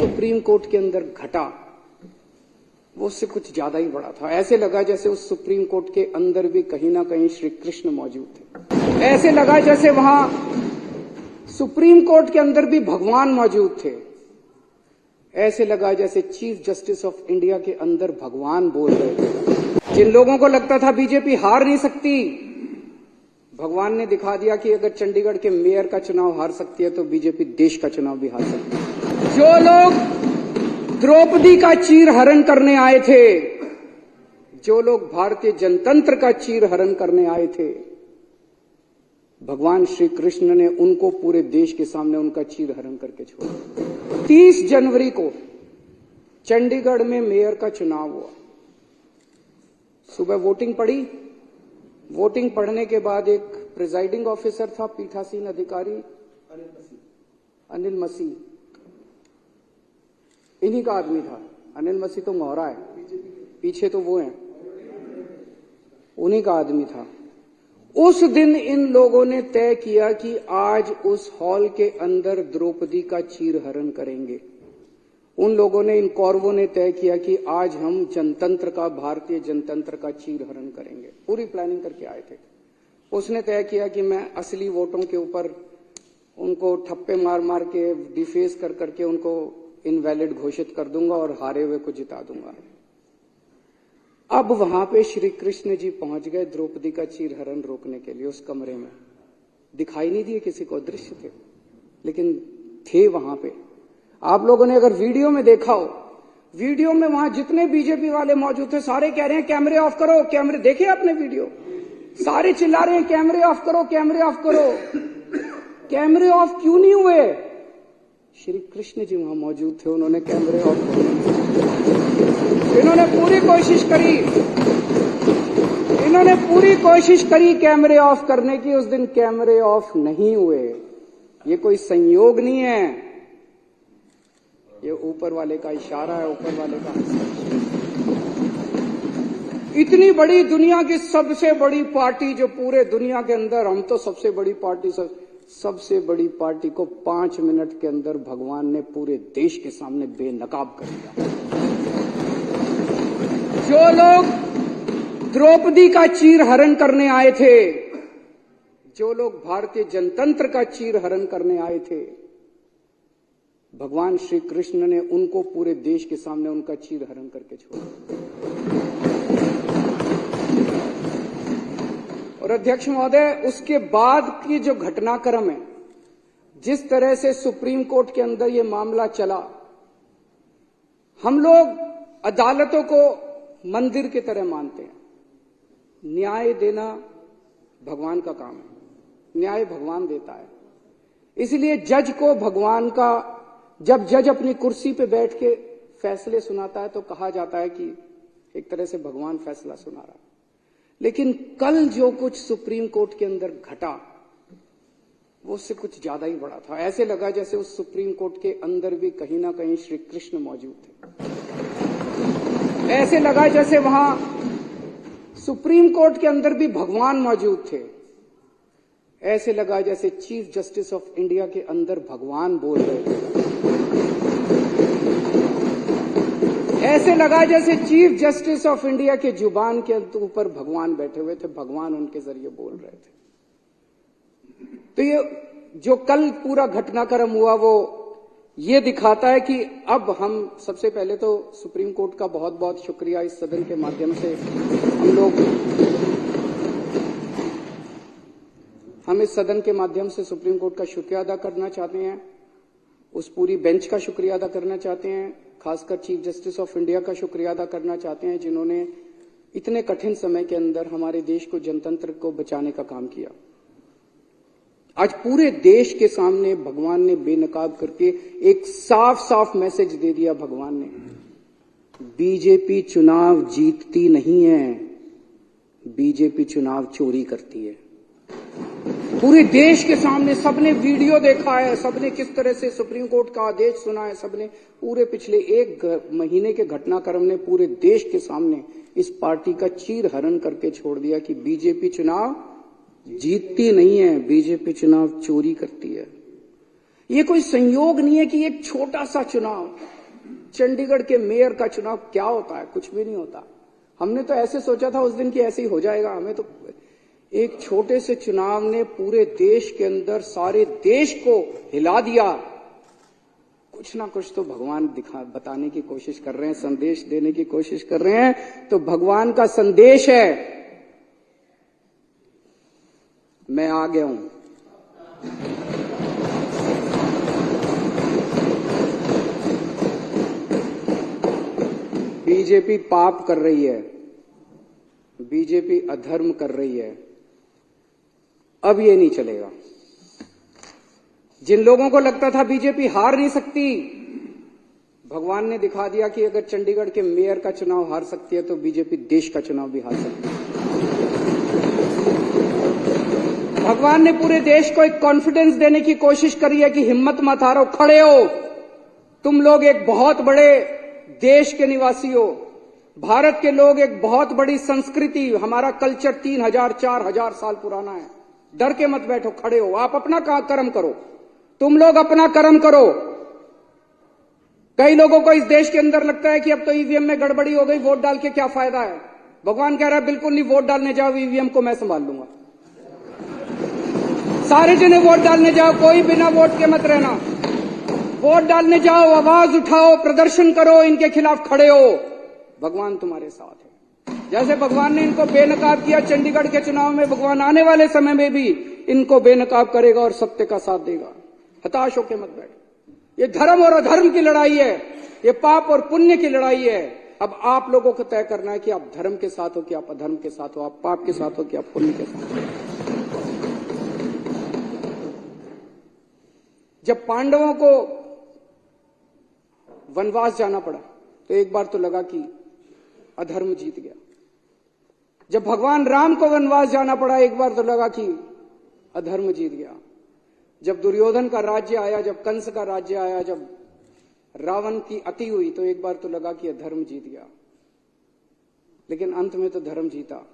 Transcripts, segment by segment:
Supreme court के अंदर घटा वो उससे कुछ ज्यादा ही बड़ा था। ऐसे लगा जैसे उस सुप्रीम कोर्ट के अंदर भी कहीं ना कहीं श्री कृष्ण मौजूद थे। ऐसे लगा जैसे वहां सुप्रीम कोर्ट के अंदर भी भगवान मौजूद थे। ऐसे लगा जैसे चीफ जस्टिस ऑफ इंडिया के अंदर भगवान बोल रहे थे। जिन लोगों को लगता था बीजेपी हार नहीं सकती, भगवान ने दिखा दिया कि अगर चंडीगढ़ के मेयर का चुनाव हार सकती है तो बीजेपी देश का चुनाव भी हार सकती है। जो लोग द्रौपदी का चीर हरण करने आए थे, जो लोग भारतीय जनतंत्र का चीर हरण करने आए थे, भगवान श्री कृष्ण ने उनको पूरे देश के सामने उनका चीर हरण करके छोड़ा। 30 जनवरी को चंडीगढ़ में मेयर का चुनाव हुआ। सुबह वोटिंग पड़ी। वोटिंग पढ़ने के बाद एक प्रिजाइडिंग ऑफिसर था, पीठासीन अधिकारी अनिल मसीह, इन्हीं का आदमी था। अनिल मसीह तो मोहरा है, पीछे तो वो हैं, उन्हीं का आदमी था। उस दिन इन लोगों ने तय किया कि आज उस हॉल के अंदर द्रौपदी का चीर हरण करेंगे। उन लोगों ने, इन कौरवों ने तय किया कि आज हम जनतंत्र का, भारतीय जनतंत्र का चीर हरण करेंगे। पूरी प्लानिंग करके आए थे। उसने तय किया कि मैं असली वोटों के ऊपर उनको ठप्पे मार मार के, डिफेस कर करके उनको इनवैलिड घोषित कर दूंगा और हारे हुए को जिता दूंगा। अब वहां पे श्री कृष्ण जी पहुंच गए द्रौपदी का चीर हरण रोकने के लिए। उस कमरे में दिखाई नहीं दिए किसी को, दृश्य थे, लेकिन थे वहां पे। आप लोगों ने अगर वीडियो में देखा हो, वीडियो में वहां जितने बीजेपी वाले मौजूद थे सारे कह रहे हैं कैमरे ऑफ करो, कैमरे। देखे आपने वीडियो? सारे चिल्ला रहे हैं कैमरे ऑफ करो, कैमरे ऑफ करो। कैमरे ऑफ क्यों नहीं हुए? श्री कृष्ण जी वहां मौजूद थे, उन्होंने कैमरे ऑफ किए। इन्होंने पूरी कोशिश करी कैमरे ऑफ करने की। उस दिन कैमरे ऑफ नहीं हुए। ये कोई संयोग नहीं है, ये ऊपर वाले का इशारा है, ऊपर वाले का हस्तक्षेप। इतनी बड़ी दुनिया की सबसे बड़ी पार्टी जो पूरे दुनिया के अंदर, हम तो सबसे बड़ी पार्टी, सबसे बड़ी पार्टी को 5 मिनट के अंदर भगवान ने पूरे देश के सामने बेनकाब कर दिया। जो लोग द्रौपदी का चीर हरण करने आए थे, जो लोग भारतीय जनतंत्र का चीर हरण करने आए थे, भगवान श्री कृष्ण ने उनको पूरे देश के सामने उनका चीर हरण करके छोड़ा। और अध्यक्ष महोदय, उसके बाद की जो घटनाक्रम है, जिस तरह से सुप्रीम कोर्ट के अंदर ये मामला चला, हम लोग अदालतों को मंदिर की तरह मानते हैं। न्याय देना भगवान का काम है, न्याय भगवान देता है। इसलिए जज को भगवान का, जब जज अपनी कुर्सी पे बैठ के फैसले सुनाता है तो कहा जाता है कि एक तरह से भगवान फैसला सुना रहा है। लेकिन कल जो कुछ सुप्रीम कोर्ट के अंदर घटा वो उससे कुछ ज्यादा ही बड़ा था। ऐसे लगा जैसे उस सुप्रीम कोर्ट के अंदर भी कहीं ना कहीं श्री कृष्ण मौजूद थे। ऐसे लगा जैसे वहां सुप्रीम कोर्ट के अंदर भी भगवान मौजूद थे। ऐसे लगा जैसे चीफ जस्टिस ऑफ इंडिया के अंदर भगवान बोल रहे थे। ऐसे लगा जैसे चीफ जस्टिस ऑफ इंडिया के जुबान के ऊपर भगवान बैठे हुए थे, भगवान उनके जरिए बोल रहे थे। तो ये जो कल पूरा घटनाक्रम हुआ वो ये दिखाता है कि अब हम, सबसे पहले तो सुप्रीम कोर्ट का बहुत बहुत शुक्रिया, इस सदन के माध्यम से हम इस सदन के माध्यम से सुप्रीम कोर्ट का शुक्रिया अदा करना चाहते हैं, उस पूरी बेंच का शुक्रिया अदा करना चाहते हैं, खासकर चीफ जस्टिस ऑफ इंडिया का शुक्रिया अदा करना चाहते हैं, जिन्होंने इतने कठिन समय के अंदर हमारे देश को, जनतंत्र को बचाने का काम किया। आज पूरे देश के सामने भगवान ने बेनकाब करके एक साफ साफ मैसेज दे दिया। भगवान ने, बीजेपी चुनाव जीतती नहीं है, बीजेपी चुनाव चोरी करती है। पूरे देश के सामने सबने वीडियो देखा है, सबने किस तरह से सुप्रीम कोर्ट का आदेश सुना है, सबने पूरे पिछले 1 महीने के घटनाक्रम ने पूरे देश के सामने इस पार्टी का चीर हरण करके छोड़ दिया कि बीजेपी चुनाव जीतती नहीं है, बीजेपी चुनाव चोरी करती है। ये कोई संयोग नहीं है कि एक छोटा सा चुनाव, चंडीगढ़ के मेयर का चुनाव क्या होता है, कुछ भी नहीं होता। हमने तो ऐसे सोचा था उस दिन कि ऐसे ही हो जाएगा। हमें तो एक छोटे से चुनाव ने पूरे देश के अंदर सारे देश को हिला दिया। कुछ ना कुछ तो भगवान बताने की कोशिश कर रहे हैं, संदेश देने की कोशिश कर रहे हैं। तो भगवान का संदेश है, मैं आ गया हूं। बीजेपी पाप कर रही है, बीजेपी अधर्म कर रही है। अब ये नहीं चलेगा। जिन लोगों को लगता था बीजेपी हार नहीं सकती, भगवान ने दिखा दिया कि अगर चंडीगढ़ के मेयर का चुनाव हार सकती है तो बीजेपी देश का चुनाव भी हार सकती है। भगवान ने पूरे देश को एक कॉन्फिडेंस देने की कोशिश करी है कि हिम्मत मत हारो, खड़े हो, तुम लोग एक बहुत बड़े देश के निवासी हो। भारत के लोग एक बहुत बड़ी संस्कृति, हमारा कल्चर 3000 4000 साल पुराना है। डर के मत बैठो, खड़े हो, आप अपना कर्म करो, तुम लोग अपना कर्म करो। कई लोगों को इस देश के अंदर लगता है कि अब तो ईवीएम में गड़बड़ी हो गई, वोट डाल के क्या फायदा है। भगवान कह रहा है बिल्कुल नहीं, वोट डालने जाओ, ईवीएम को मैं संभाल लूंगा। सारे जने वोट डालने जाओ, कोई बिना वोट के मत रहना। वोट डालने जाओ, आवाज उठाओ, प्रदर्शन करो, इनके खिलाफ खड़े हो, भगवान तुम्हारे साथ है। जैसे भगवान ने इनको बेनकाब किया चंडीगढ़ के चुनाव में, भगवान आने वाले समय में भी इनको बेनकाब करेगा और सत्य का साथ देगा। हताश होकर मत बैठो। ये धर्म और अधर्म की लड़ाई है, ये पाप और पुण्य की लड़ाई है। अब आप लोगों को तय करना है कि आप धर्म के साथ हो कि आप अधर्म के साथ हो, आप पाप के साथ हो कि आप पुण्य के साथ हो। जब पांडवों को वनवास जाना पड़ा तो एक बार तो लगा कि अधर्म जीत गया। जब भगवान राम को वनवास जाना पड़ा एक बार तो लगा कि अधर्म जीत गया। जब दुर्योधन का राज्य आया, जब कंस का राज्य आया, जब रावण की अति हुई तो एक बार तो लगा कि अधर्म जीत गया, लेकिन अंत में तो धर्म जीता।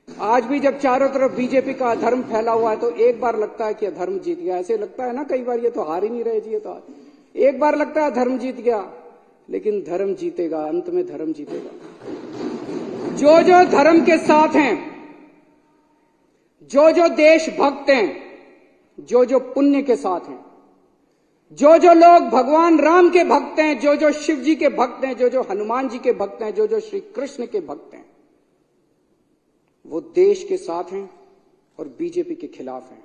आज भी जब चारों तरफ बीजेपी का अधर्म फैला हुआ है तो एक बार लगता है कि अधर्म जीत गया। ऐसे लगता है ना कई बार, ये तो हार ही नहीं रहे जी, ये तो एक बार लगता है धर्म जीत गया, लेकिन धर्म जीतेगा, अंत में धर्म जीतेगा। जो जो धर्म के साथ हैं, जो जो देशभक्त हैं, जो जो पुण्य के साथ हैं, जो जो लोग भगवान राम के भक्त हैं, जो जो शिव जी के भक्त हैं, जो जो हनुमान जी के भक्त हैं, जो जो श्री कृष्ण के भक्त हैं, वो देश के साथ हैं और बीजेपी के खिलाफ हैं।